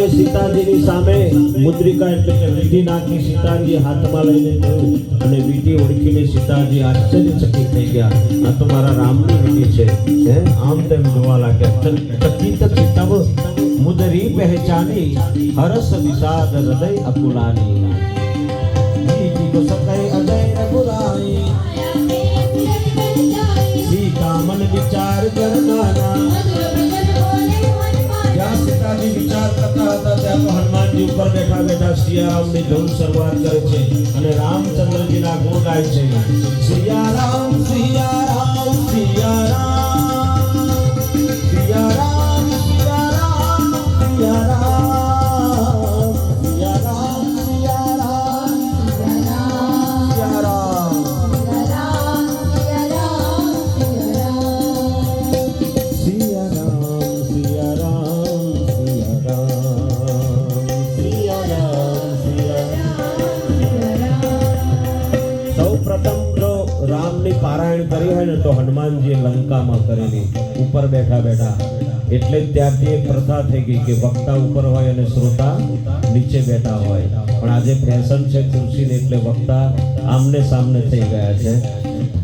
सीताजीની સામે મુદ્રિકા એટલે કે વીંટી નાખી સીતાજી હાથમાં લઈને જોયું અને વીંટી ઓળખીને સીતાજી આશ્ચર્યચકિત થઈ ગયા. આ તો મારા રામની વીંટી છે. આમ તેમ જોવા લાગ્યા. ચકિત ચિત્તવ મુદરી પહેચાની હરસ વિષાદ હૃદય અકુલાની વીંટી કો સકય અજય રઘુરાઈ सीता मन विचार करना. જ્યાં સીતાજી વિચાર કરતા હતા ત્યાં તો હનુમાનજી ઉપર બેઠા બેઠા સિયારામની ધૂન શરૂઆત કરે છે અને રામચંદ્રજીના ગુણ ગાય છે. સિયારામ સિયારામ સિયારામ સિયારામ સિયારામ સિયારામ સિયારામ પારાયણ કરી હોય ને તો હનુમાનજીએ લંકામાં કરેલી ઉપર બેઠા બેઠા. એટલે જ ત્યારથી એક પ્રથા થઈ ગઈ કે વક્તા ઉપર હોય અને શ્રોતા નીચે બેઠા હોય. પણ આજે ફેશન છે ખુરશીની એટલે વક્તા આમને સામને થઈ ગયા છે.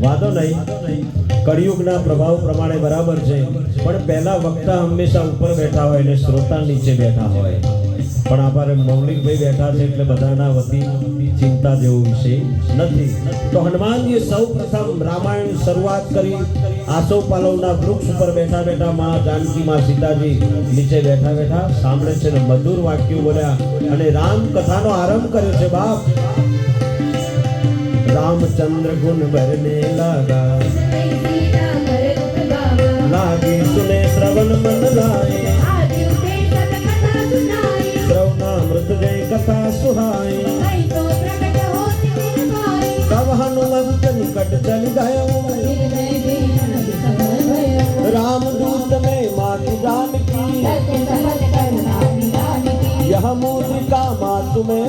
વાંધો નહીં, કળિયુગના પ્રભાવ પ્રમાણે બરાબર છે. પણ પહેલા વક્તા હંમેશા ઉપર બેઠા હોય અને શ્રોતા નીચે બેઠા હોય. પણ અમારે મૌલિકભાઈ બેઠા છે એટલે બધાના વતી ચિંતા જેવો વિષય નથી. તો હનુમાનજીએ સૌ પ્રથમ રામાયણ શરૂઆત કરી. આસો પાલવના વૃક્ષ ઉપર બેઠા બેઠા માં જાનકી માં સીતાજી નીચે બેઠા બેઠા સાંભળે છે ને મધુર વાક્યો બોલ્યા અને રામ કથાનો આરંભ કર્યો છે. બાપ रामचंद्र गुण भरने लगा लागे सुने श्रवण मन लाए श्रवणामृत जय कथा सुहाए तब हनुमंत निकट चल गयो रामदूत में मातु जानकी यह मुद्रिका मातु में